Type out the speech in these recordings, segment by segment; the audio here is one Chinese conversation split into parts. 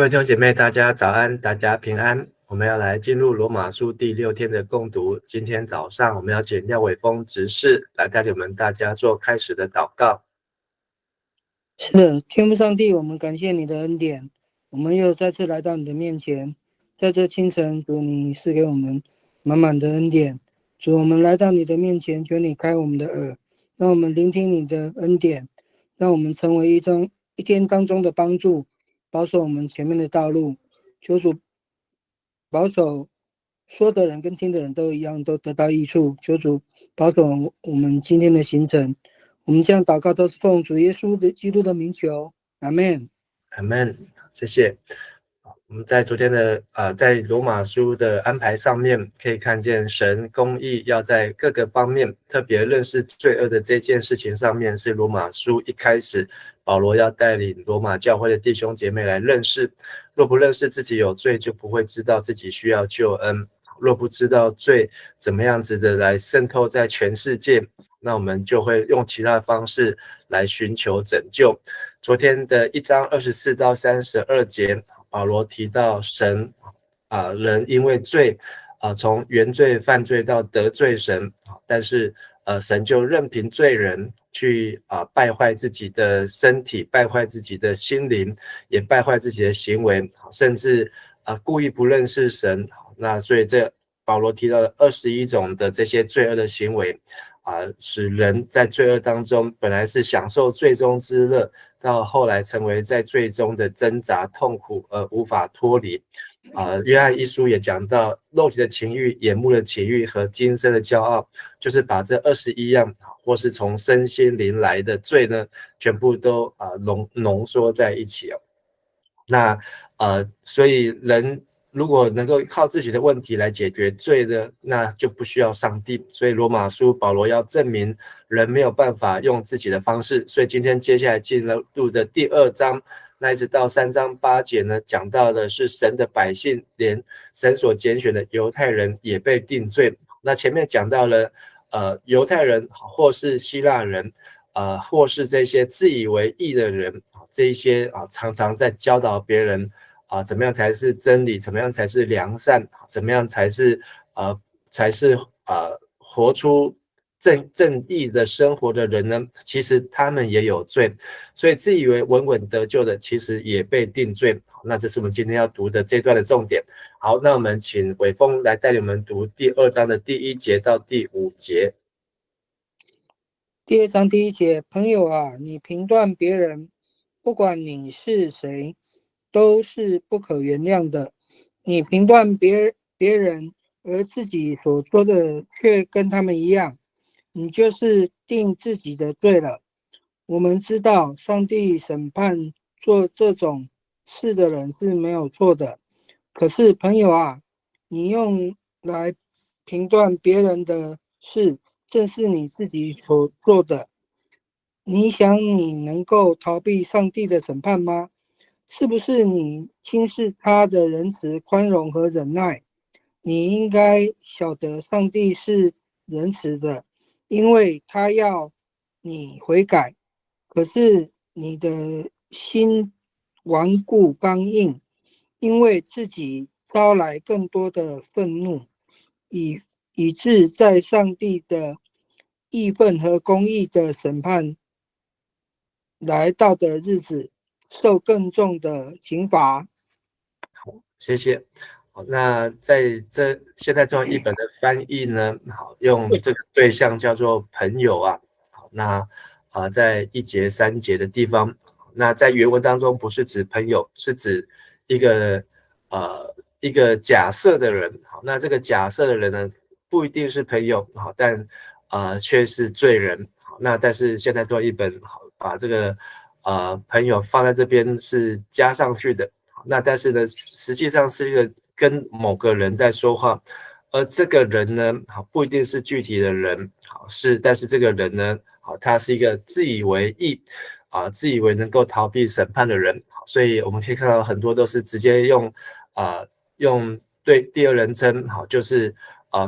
各位弟兄姐妹，大家早安，大家平安。我们要来进入罗马书第6天的共读。今天早上我们要请廖伟峰执事来带领我们大家做开始的祷告。是的，天父上帝，我们感谢你的恩典，我们又再次来到你的面前。在这清晨，主你赐给我们满满的恩典。主，我们来到你的面前，求你开我们的耳，让我们聆听你的恩典，让我们成为一天当中的帮助，保守我们前面的道路。求主保守说的人跟听的人都一样，都得到益处。求主保守我们今天的行程。我们这样祷告都是奉主耶稣的基督的名求，阿们。阿们，谢谢。我们在昨天的在罗马书的安排上面，可以看见神公义要在各个方面，特别认识罪恶的这件事情上面，是罗马书一开始保罗要带领罗马教会的弟兄姐妹来认识。若不认识自己有罪，就不会知道自己需要救恩。若不知道罪怎么样子的来渗透在全世界，那我们就会用其他的方式来寻求拯救。昨天的1章24到32节，保罗提到神人因为罪从原罪犯罪到得罪神，但是神就任凭罪人去败坏自己的身体，败坏自己的心灵，也败坏自己的行为，甚至故意不认识神。那所以这保罗提到了21种的这些罪恶的行为，使人在罪恶当中本来是享受罪中之乐，到后来成为在罪中的挣扎痛苦而无法脱离。约翰一书也讲到，肉体的情欲、眼目的情欲和今生的骄傲，就是把这21样或是从身心灵来的罪呢，全部都浓缩在一起。那所以人如果能够靠自己的问题来解决罪的，那就不需要上帝。所以罗马书保罗要证明人没有办法用自己的方式。所以今天接下来进入的第2章，那一直到3章8节呢，讲到的是神的百姓，连神所拣选的犹太人也被定罪。那前面讲到了犹太人或是希腊人，或是这些自以为义的人，这一些常常在教导别人怎么样才是真理，怎么样才是良善，怎么样才是活出正义的生活的人呢？其实他们也有罪，所以自以为稳稳得救的，其实也被定罪。那这是我们今天要读的这段的重点。好，那我们请伟峰来带领我们读第2章的第1节到第5节。第2章第1节，朋友啊，你评断别人，不管你是谁，都是不可原谅的。你评断别人，而自己所做的却跟他们一样，你就是定自己的罪了。我们知道上帝审判做这种事的人是没有错的，可是朋友啊，你用来评断别人的事，正是你自己所做的。你想你能够逃避上帝的审判吗？是不是你轻视他的仁慈、宽容和忍耐？你应该晓得上帝是仁慈的，因为他要你悔改。可是你的心顽固刚硬，因为自己招来更多的愤怒，以致在上帝的义愤和公义的审判来到的日子，受更重的刑罚。好，谢谢。好，那在现在中文译本的翻译呢，好，用这个对象叫做朋友啊。好，那在1节3节的地方，那在原文当中不是指朋友，是指一个假设的人。好，那这个假设的人呢，不一定是朋友，好，但却是罪人。好，那但是现在中文译本好把这个朋友放在这边是加上去的。那但是呢，实际上是一个跟某个人在说话，而这个人呢，不一定是具体的人，但是这个人呢，他是一个自以为义自以为能够逃避审判的人，所以我们可以看到很多都是直接用对第二人称，就是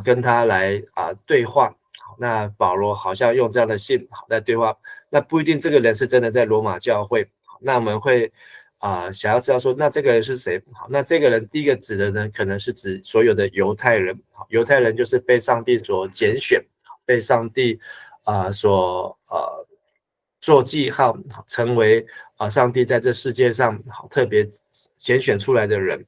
跟他来对话。那保罗好像用这样的信来对话，那不一定这个人是真的在罗马教会。那我们会想要知道说，那这个人是谁？好，那这个人第一个指的呢，可能是指所有的犹太人。好，犹太人就是被上帝所拣选，被上帝所做记号，成为上帝在这世界上特别拣选出来的人。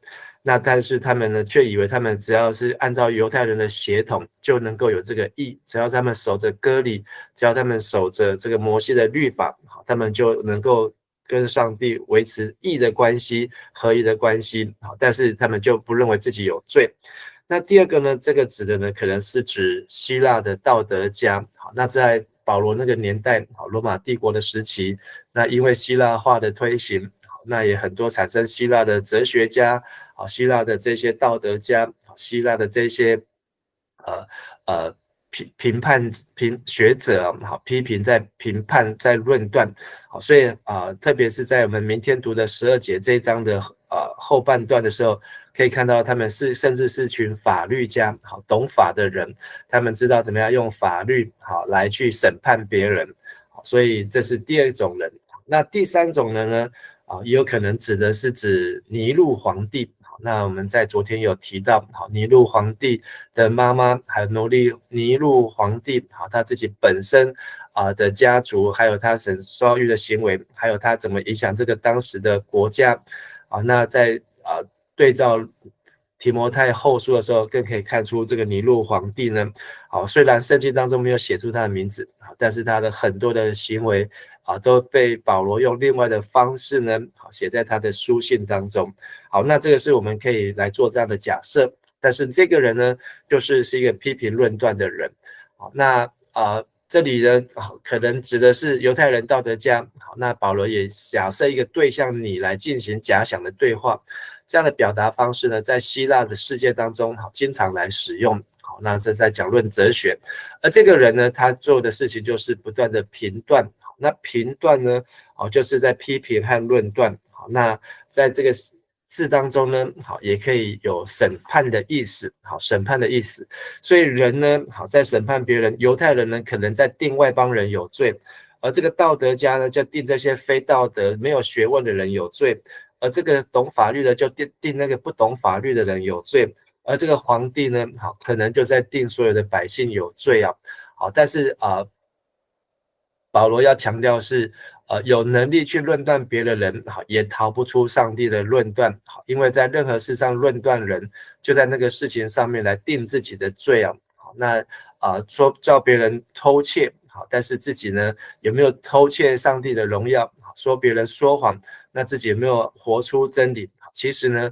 那但是他们呢，却以为他们只要是按照犹太人的血统就能够有这个义，只要他们守着割礼，只要他们守着这个摩西的律法，他们就能够跟上帝维持义的关系、合一的关系。但是他们就不认为自己有罪。那第二个呢，这个指的呢，可能是指希腊的道德家。好，那在保罗那个年代，罗马帝国的时期，那因为希腊化的推行，那也很多产生希腊的哲学家，希腊的这些道德家，希腊的这些评判学者批评在评判在论断，所以特别是在我们明天读的12节这一章的后半段的时候，可以看到他们是甚至是群法律家，懂法的人，他们知道怎么样用法律来去审判别人，所以这是第二种人。那第三种人呢，也有可能指的是指尼禄皇帝。那我们在昨天有提到，尼禄皇帝的妈妈，还有尼禄皇帝他自己本身的家族，还有他受育的行为，还有他怎么影响这个当时的国家。那在对照提摩太后书的时候，更可以看出这个尼禄皇帝呢，虽然圣经当中没有写出他的名字，但是他的很多的行为都被保罗用另外的方式呢写在他的书信当中。好，那这个是我们可以来做这样的假设，但是这个人呢，是一个批评论断的人。好，那这里呢可能指的是犹太人道德家。好，那保罗也假设一个对象你来进行假想的对话。这样的表达方式呢，在希腊的世界当中经常来使用。好，那是在讲论哲学。而这个人呢，他做的事情就是不断的评断。那评断呢，就是在批评和论断。好，那在这个字当中呢，也可以有审判的意思。好，审判的意思。所以人呢，在审判别人，犹太人呢，可能在定外邦人有罪，而这个道德家呢，就定这些非道德、没有学问的人有罪。而这个懂法律的就定那个不懂法律的人有罪，而这个皇帝呢，可能就在定所有的百姓有罪啊。好，但是保罗要强调是，有能力去论断别的人，也逃不出上帝的论断。因为在任何事上论断人，就在那个事情上面来定自己的罪啊。那说叫别人偷窃，但是自己呢有没有偷窃上帝的荣耀？说别人说谎，那自己有没有活出真理？其实呢，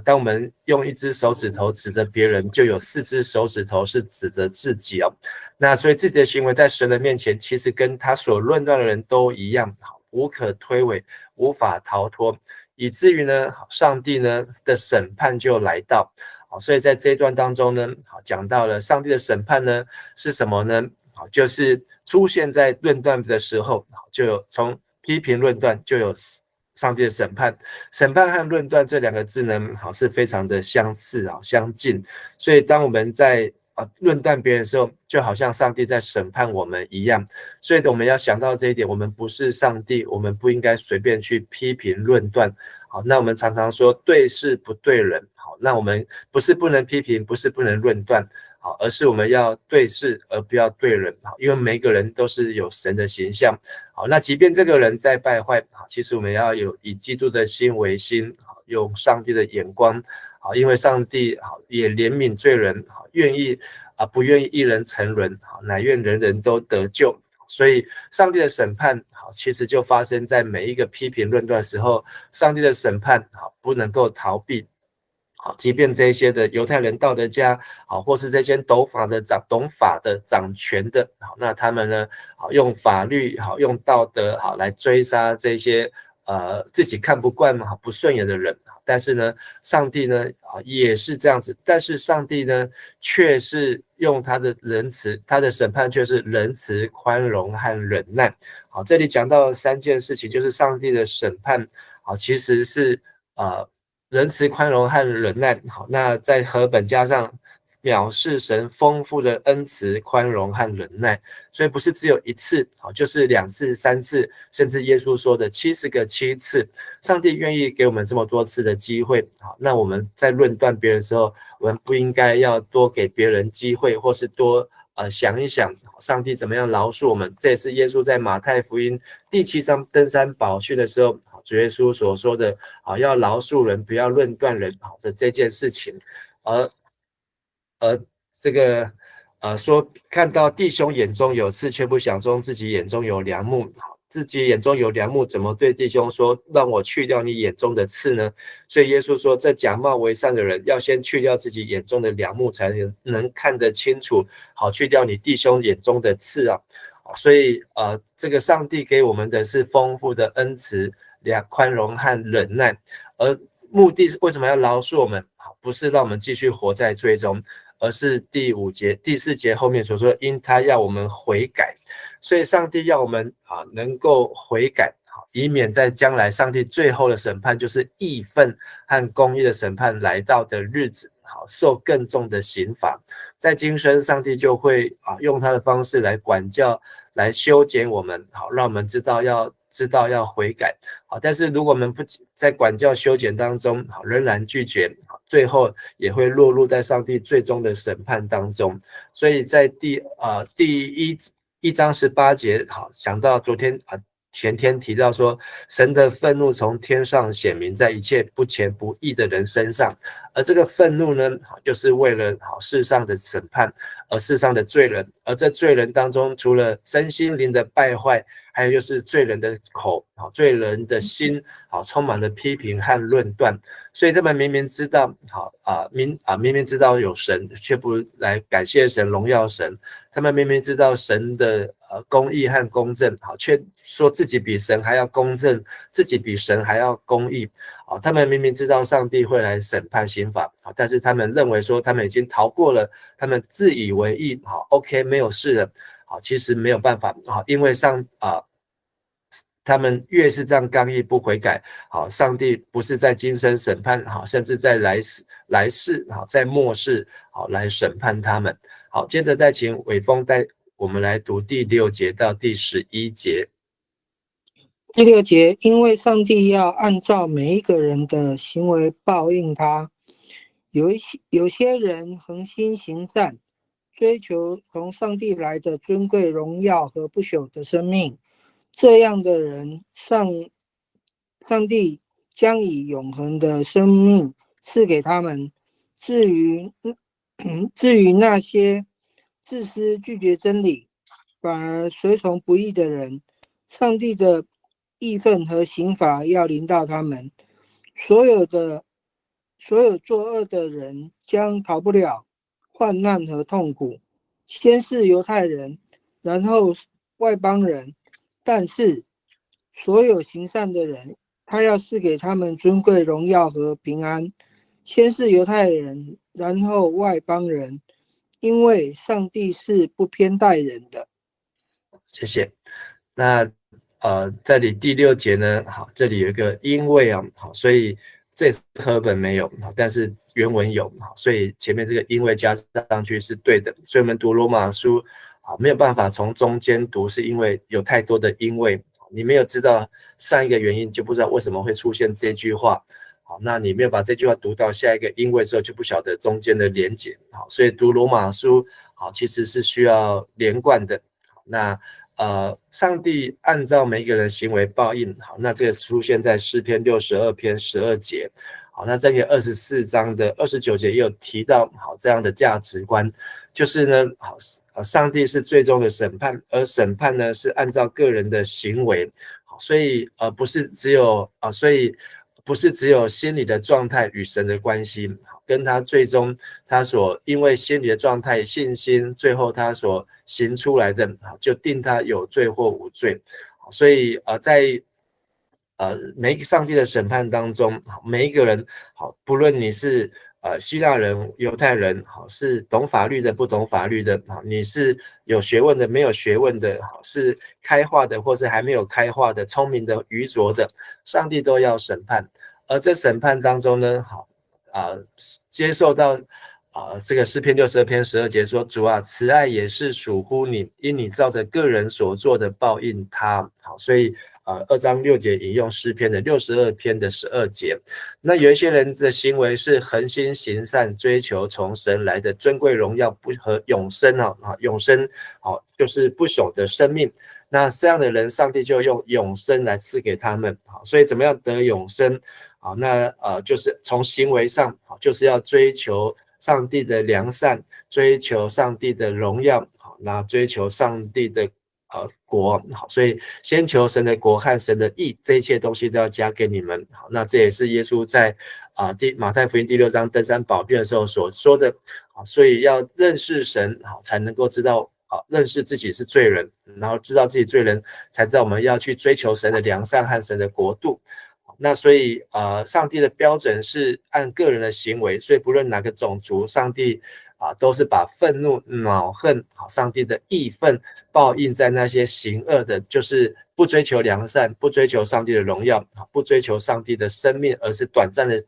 当我们用一只手指头指着别人，就有4只手指头是指着自己哦。那所以自己的行为在神的面前，其实跟他所论断的人都一样，无可推诿，无法逃脱，以至于呢，上帝呢的审判就来到。所以在这一段当中呢，讲到了上帝的审判呢是什么呢？就是出现在论断的时候，就有从批评论断就有上帝的审判。审判和论断这2个字呢，是非常的相似相近。所以当我们在论断别人的时候，就好像上帝在审判我们一样。所以我们要想到这一点，我们不是上帝，我们不应该随便去批评论断。好，那我们常常说对事不对人。好，那我们不是不能批评，不是不能论断，好，而是我们要对事而不要对人。好，因为每个人都是有神的形象。好，那即便这个人在败坏，其实我们要有以基督的心为心，用上帝的眼光。好，因为上帝也怜悯罪人，愿意不愿意一人沉沦，乃愿人人都得救。所以上帝的审判其实就发生在每一个批评论断的时候，上帝的审判不能够逃避。即便这些的犹太人道德家，或是这些懂法的掌权的，那他们呢，用法律用道德来追杀这些自己看不惯不顺眼的人。但是呢，上帝呢也是这样子，但是上帝呢却是用他的仁慈，他的审判却是仁慈、宽容和忍耐。好，这里讲到3件事情，就是上帝的审判其实是仁慈、宽容和忍耐。好，那在和本加上藐视神丰富的恩慈、宽容和忍耐。所以不是只有一次，就是2次、3次，甚至耶稣说的70个7次，上帝愿意给我们这么多次的机会。那我们在论断别人的时候，我们不应该要多给别人机会，或是多想一想上帝怎么样饶恕我们。这也是耶稣在马太福音第7章登山宝训的时候，主耶稣所说的要饶恕人，不要论断人的这件事情。而这个说看到弟兄眼中有刺，却不想说自己眼中有梁木，自己眼中有梁木，怎么对弟兄说让我去掉你眼中的刺呢？所以耶稣说，这假冒为善的人要先去掉自己眼中的梁木，才能看得清楚，好去掉你弟兄眼中的刺啊。所以这个上帝给我们的是丰富的恩慈、宽容和忍耐，而目的是为什么要饶恕我们？不是让我们继续活在罪中，而是第4节后面所说，因他要我们悔改。所以上帝要我们能够悔改，以免在将来上帝最后的审判，就是义愤和公义的审判来到的日子，受更重的刑罚。在今生上帝就会用他的方式来管教，来修剪我们，让我们知道要悔改。但是如果我们不在管教修剪当中仍然拒绝，最后也会落入在上帝最终的审判当中。所以在第1章18节，想到前天提到说，神的愤怒从天上显明在一切不虔不义的人身上，而这个愤怒呢，就是为了世上的审判，而世上的罪人，而这罪人当中，除了身心灵的败坏，还有就是罪人的口，罪人的心，充满了批评和论断。所以他们明明知道，明明知道有神，却不来感谢神、荣耀神。他们明明知道神的公义和公正，却说自己比神还要公正，自己比神还要公义。他们明明知道上帝会来审判刑罚，但是他们认为说他们已经逃过了，他们自以为意，OK 没有事了。其实没有办法，因为他们越是这样刚毅不悔改，上帝不是在今生审判，甚至在来世，在末世，来审判他们。好，接着再请伟峰带我们来读第6节到第11节。第6节，因为上帝要按照每一个人的行为报应他。有些人恒心行善，追求从上帝来的尊贵荣耀和不朽的生命，这样的人上帝将以永恒的生命赐给他们。至于那些自私拒绝真理，反而随从不义的人，上帝的义愤和刑罚要临到他们。所有作恶的人将逃不了患难和痛苦，先是犹太人，然后外邦人，但是所有行善的人，他要赐给他们尊贵荣耀和平安。先是犹太人，然后外邦人，因为上帝是不偏待人的。谢谢。那这里第6节呢，好，这里有一个因为好，所以这课本没有，但是原文有，所以前面这个因为加上去是对的。所以我们读罗马书，没有办法从中间读，是因为有太多的因为，你没有知道上一个原因，就不知道为什么会出现这句话。好，那你没有把这句话读到下一个因为之后，就不晓得中间的连结。好，所以读罗马书，好，其实是需要连贯的。那上帝按照每一个人行为报应。好，那这个出现在诗篇62篇12节。好，那这个24章的29节也有提到，好，这样的价值观，就是呢，好，上帝是最终的审判，而审判呢是按照个人的行为。好，所以不是只有心理的状态与神的关系，跟他最终他所因为心理的状态信心，最后他所行出来的，就定他有罪或无罪。所以在每一个上帝的审判当中，每一个人，好，不论你是希腊人、犹太人，好，是懂法律的、不懂法律的，好，你是有学问的、没有学问的，好，是开化的或是还没有开化的、聪明的、愚拙的，上帝都要审判。而这审判当中呢，好，接受到这个诗篇62篇12节说：主啊，慈爱也是属乎你，因你照着个人所做的报应他。好，所以2章6节引用诗篇的62篇的12节。那有一些人的行为是恒心行善，追求从神来的尊贵荣耀和永生永生就是不朽的生命。那这样的人，上帝就用永生来赐给他们。所以怎么样得永生？那就是从行为上，就是要追求上帝的良善，追求上帝的荣耀，那追求上帝的国。所以先求神的国和神的义，这一切东西都要加给你们。那这也是耶稣在马太福音第6章登山宝训的时候所说的。所以要认识神，才能够知道认识自己是罪人，然后知道自己罪人，才知道我们要去追求神的良善和神的国度。那所以上帝的标准是按个人的行为，所以不论哪个种族，上帝都是把愤怒、恼恨上帝的义愤报应在那些行恶的，就是不追求良善，不追求上帝的荣耀，不追求上帝的生命，而是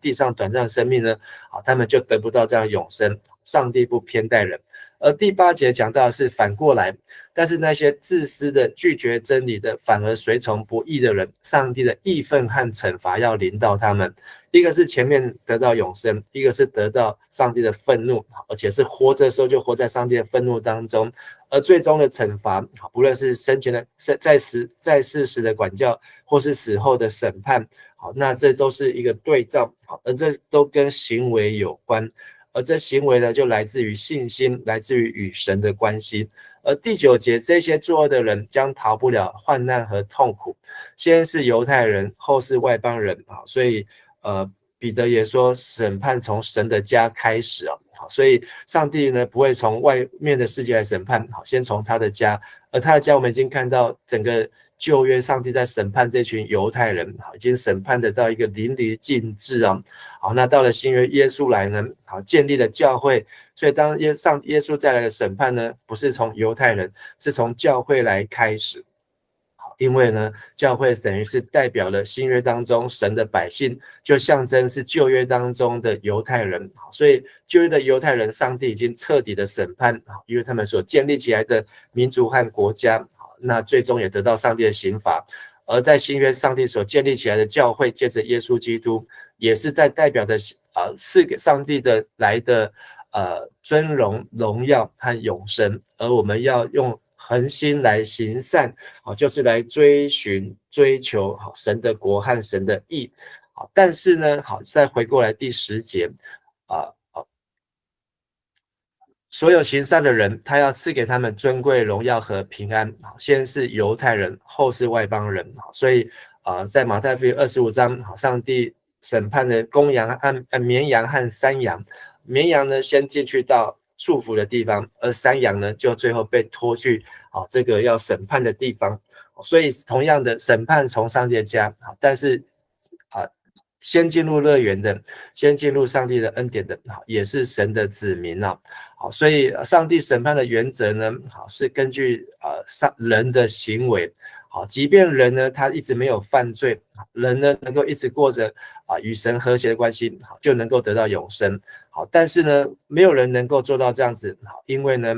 地上短暂的生命呢，他们就得不到这样的永生。上帝不偏待人。而第8节讲到的是反过来，但是那些自私的、拒绝真理的，反而随从不义的人，上帝的义愤和惩罚要临到他们。一个是前面得到永生，一个是得到上帝的愤怒，而且是活着的时候就活在上帝的愤怒当中。而最终的惩罚，不论是生前的在世时的管教，或是死后的审判，那这都是一个对照，而这都跟行为有关。而这行为呢，就来自于信心，来自于与神的关系。而第9节，这些作恶的人将逃不了患难和痛苦，先是犹太人，后是外邦人。所以彼得也说，审判从神的家开始。所以上帝呢，不会从外面的世界来审判，先从他的家。而他的家，我们已经看到整个旧约，上帝在审判这群犹太人，已经审判得到一个淋漓尽致。那到了新约，耶稣来呢，建立了教会。所以当耶稣再来的审判呢，不是从犹太人，是从教会来开始。因为呢，教会等于是代表了新约当中神的百姓，就象征是旧约当中的犹太人。所以旧约的犹太人，上帝已经彻底的审判，因为他们所建立起来的民族和国家，那最终也得到上帝的刑罚。而在新约，上帝所建立起来的教会，借着耶稣基督，也是在代表的赐给上帝的来的尊荣、荣耀和永生。而我们要用恒心来行善，就是来追求神的国和神的义。但是呢，再回过来第10节，所有行善的人，他要赐给他们尊贵、荣耀和平安。先是犹太人，后是外邦人。所以在马太福音25章，上帝审判了公羊和绵羊和山羊。绵羊呢，先进去到束缚的地方，而山羊呢，就最后被拖去这个要审判的地方。所以同样的，审判从上帝的家，但是先进入乐园的，先进入上帝的恩典的，也是神的子民。所以上帝审判的原则呢，是根据人的行为。即便人呢，他一直没有犯罪，人呢能够一直过着与神和谐的关系，就能够得到永生。但是呢，没有人能够做到这样子，因为呢，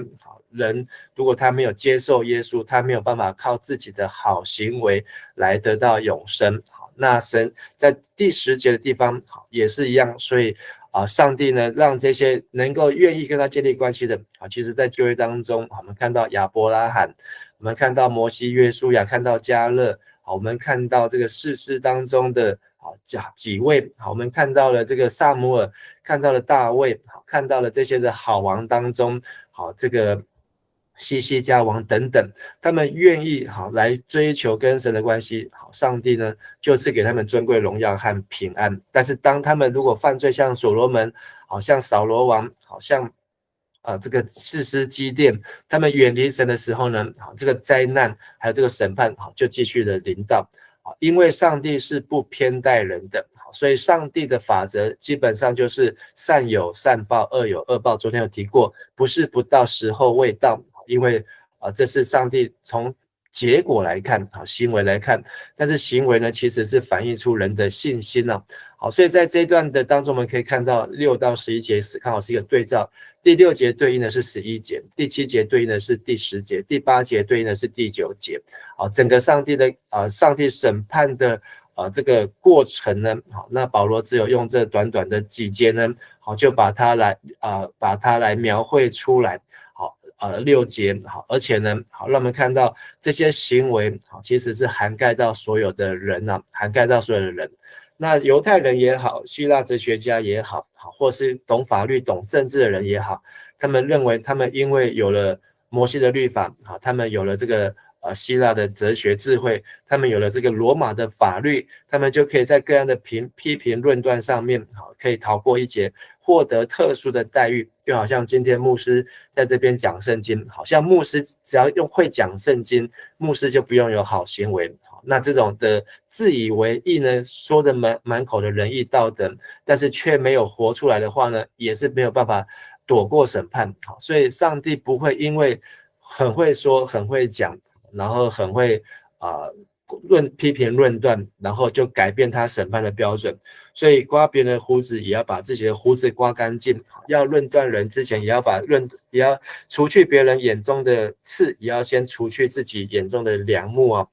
人如果他没有接受耶稣，他没有办法靠自己的好行为来得到永生。那神在第10节的地方也是一样，所以上帝呢，让这些能够愿意跟他建立关系的其实在旧约当中，我们看到亚伯拉罕，我们看到摩西、约书亚，看到迦勒，我们看到这个士师当中的几位，我们看到了这个撒母耳，看到了大卫，看到了这些的好王当中，这个西西家王等等，他们愿意来追求跟神的关系，上帝呢就赐给他们尊贵、荣耀和平安。但是当他们如果犯罪，像所罗门，像扫罗王，像这个士师基甸，他们远离神的时候呢，这个灾难还有这个审判就继续的临到。因为上帝是不偏待人的，所以上帝的法则基本上就是善有善报，恶有恶报。昨天有提过，不是不到时候未到，因为这是上帝从结果来看，行为来看，但是行为呢，其实是反映出人的信心啊。好，所以在这一段的当中，我们可以看到6到11节是刚好是一个对照，第6节对应的是11节，第7节对应的是第10节，第8节对应的是第9节。好，整个上帝审判的这个过程呢，好，那保罗只有用这短短的几节呢，好，就把它来描绘出来。好，6节，好，而且呢，好，让我们看到这些行为，好，其实是涵盖到所有的人啊，涵盖到所有的人。那犹太人也好，希腊哲学家也好，或是懂法律、懂政治的人也好，他们认为他们因为有了摩西的律法，他们有了这个希腊的哲学智慧，他们有了这个罗马的法律，他们就可以在各样的批评论断上面，可以逃过一劫，获得特殊的待遇。就好像今天牧师在这边讲圣经，好像牧师只要会讲圣经，牧师就不用有好行为。那这种的自以为义呢，说的满口的仁义道德，但是却没有活出来的话呢，也是没有办法躲过审判。所以上帝不会因为很会说、很会讲，然后很会批评论断，然后就改变他审判的标准。所以刮别人的胡子，也要把自己的胡子刮干净。要论断人之前，也要除去别人眼中的刺，也要先除去自己眼中的梁木啊。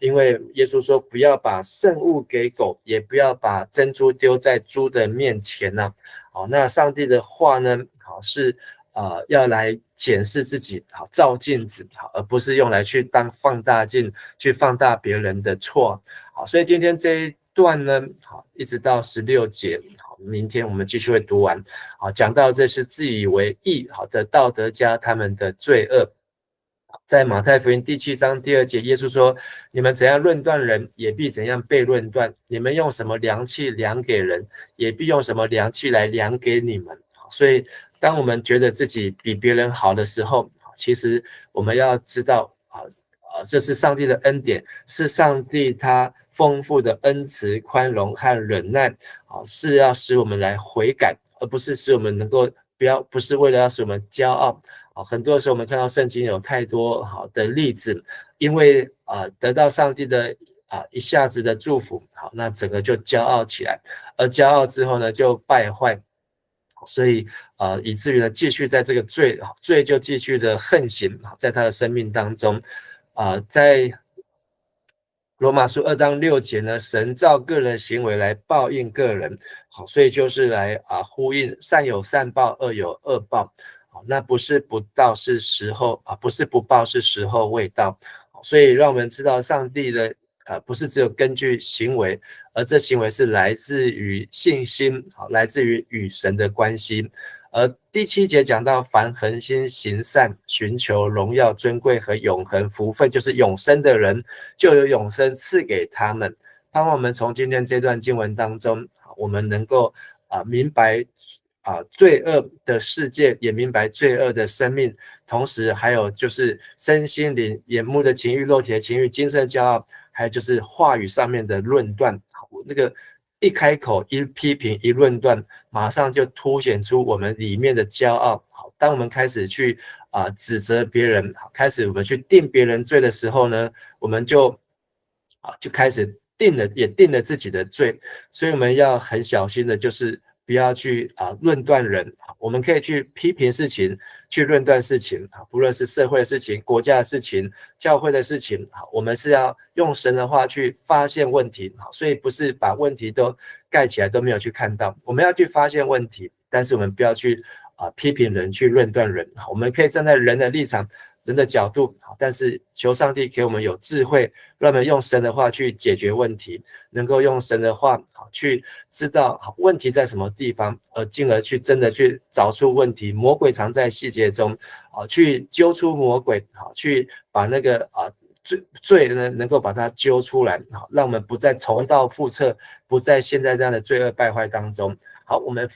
因为耶稣说，不要把圣物给狗，也不要把珍珠丢在猪的面前啊。好，那上帝的话呢，好是要来检视自己，好，照镜子，好，而不是用来去当放大镜，去放大别人的错。好，所以今天这一段呢，好，一直到16节，好，明天我们继续会读完。好，讲到这是自以为义好的道德家他们的罪恶。在马太福音第7章第2节，耶稣说：“你们怎样论断人，也必怎样被论断；你们用什么量器量给人，也必用什么量器来量给你们。”所以，当我们觉得自己比别人好的时候，其实我们要知道这是上帝的恩典，是上帝他丰富的恩慈、宽容和忍耐，是要使我们来悔改，而不是使我们能够不是为了要使我们骄傲。很多时候我们看到圣经有太多好的例子，因为得到上帝的一下子的祝福，好，那整个就骄傲起来，而骄傲之后呢，就败坏，所以以至于呢，继续在这个罪就继续的横行在他的生命当中。在罗马书2章6节呢，神照个人行为来报应个人，好，所以就是来呼应善有善报，恶有恶报。那不是不到是时候不是不报是时候未到。所以让我们知道上帝的不是只有根据行为，而这行为是来自于信心，来自于与神的关系。而第7节讲到凡恒心行善，寻求荣耀尊贵和永恒福分，就是永生的人，就有永生赐给他们。盼望我们从今天这段经文当中，我们能够明白罪恶的世界，也明白罪恶的生命，同时还有就是身心灵、眼目的情欲、肉体的情欲、精神骄傲，还有就是话语上面的论断。那个一开口、一批评、一论断，马上就凸显出我们里面的骄傲。好，当我们开始去指责别人，开始我们去定别人罪的时候呢，我们就开始定了自己的罪。所以我们要很小心的，就是不要去论断人。我们可以去批评事情，去论断事情，不论是社会的事情、国家的事情、教会的事情，我们是要用神的话去发现问题。所以不是把问题都盖起来，都没有去看到。我们要去发现问题，但是我们不要去批评人，去论断人。我们可以站在人的立场、人的角度，但是求上帝给我们有智慧，让我们用神的话去解决问题，能够用神的话去知道问题在什么地方，而进而去真的去找出问题。魔鬼藏在细节中，去揪出魔鬼，去把那个罪呢能够把它揪出来，让我们不再重蹈覆辙，不再陷在这样的罪恶败坏当中。好，我们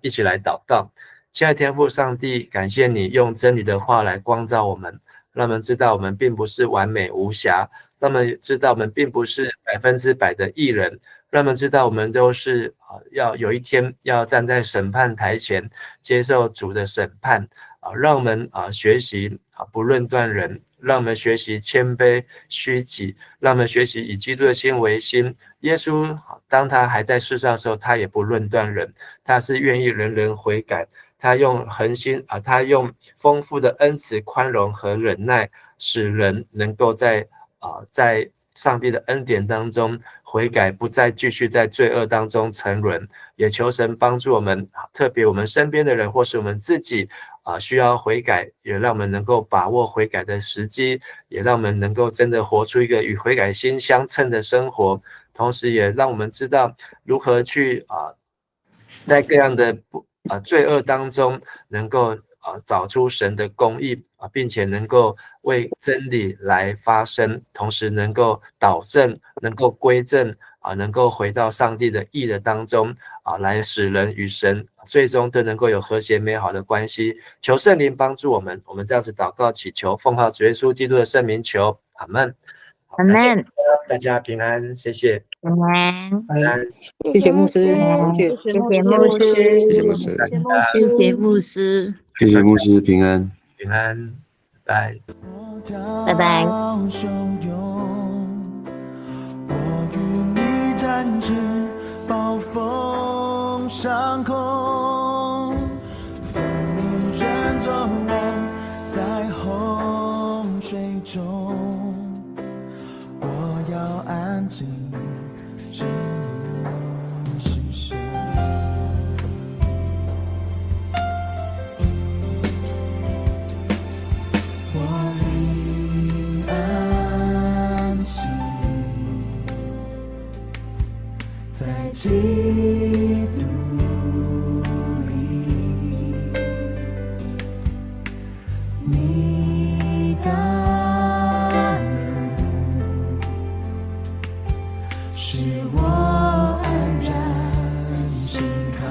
一起来祷告。亲爱的天父上帝，感谢你用真理的话来光照我们，让我们知道我们并不是完美无瑕，让我们知道我们并不是100%的义人，让我们知道我们都是要有一天要站在审判台前接受主的审判，让我们学习不论断人，让我们学习谦卑虚己，让我们学习以基督的心为心。耶稣当他还在世上的时候，他也不论断人，他是愿意人人悔改，他用他用丰富的恩慈、宽容和忍耐，使人能够在上帝的恩典当中悔改，不再继续在罪恶当中沉沦。也求神帮助我们，特别我们身边的人或是我们自己需要悔改，也让我们能够把握悔改的时机，也让我们能够真的活出一个与悔改心相称的生活。同时也让我们知道如何去在各样的罪恶当中能够找出神的公义并且能够为真理来发声，同时能够导正，能够归正能够回到上帝的义的当中来使人与神最终都能够有和谐美好的关系。求圣灵帮助我们，我们这样子祷告祈求，奉靠主耶稣基督的圣名求，阿们。阿们。大家平安，谢谢。平安，谢谢牧师，谢谢牧师，谢谢牧师，谢谢牧师，谢谢牧师，平安，平安，拜拜，拜拜。我与你展翅，暴风上空，负你人作王，在洪水中。我要安静，知你是谁。我灵安息在基督里，你的是我安然心靠。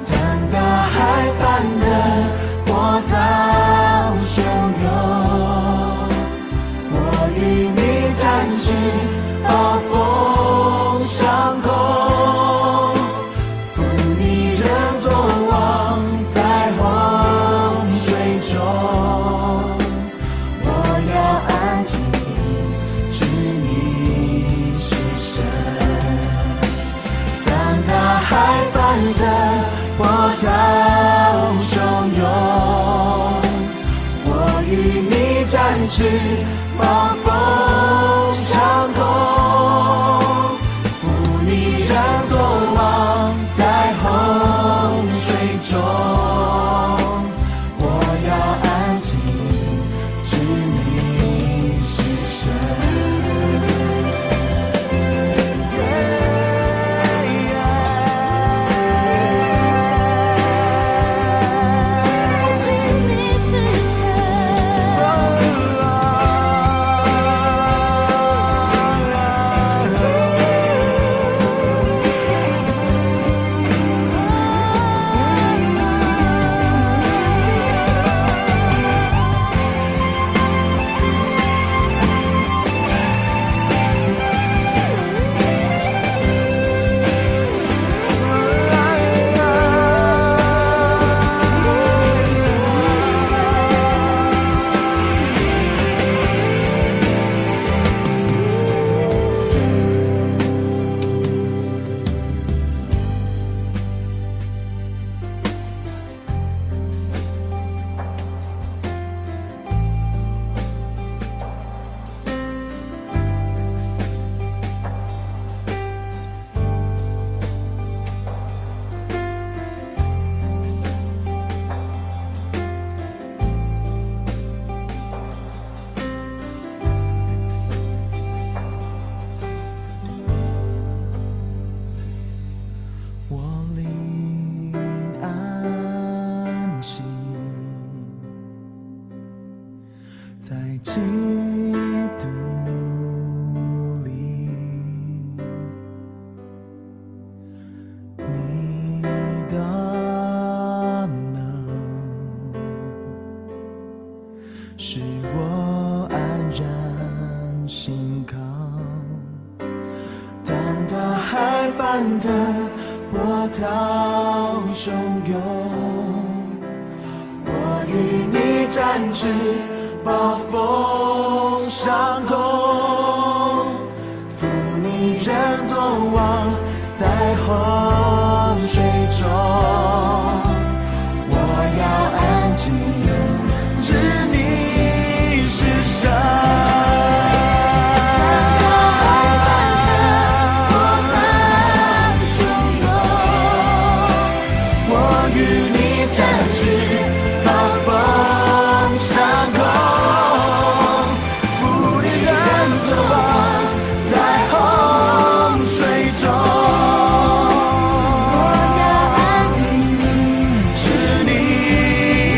当大海翻腾，波涛汹涌，我与你展翅，暴风上空，负你人作王，在洪水中。我要安静，知你是神。当大海翻腾，波涛汹涌，我与你展翅，暴风上空，负你人作王，在洪水中。我要安静，知你是神。我灵安息在基督里，你的能使我安然心靠。当大海翻腾，波涛汹涌，我与你展翅，暴风上空，负你人走亡在洪水中。我要安静，知你是神。展翅，暴风上空，负你人走亡在洪水中。我要安静，知你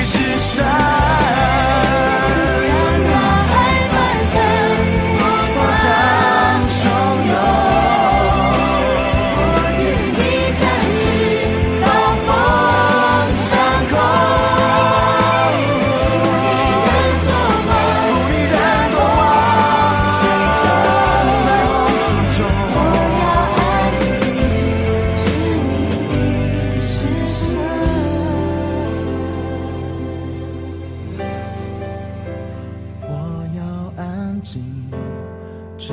是神。让海漫腾，波涛汹涌。我与你展翅，暴风上空。我要安静，知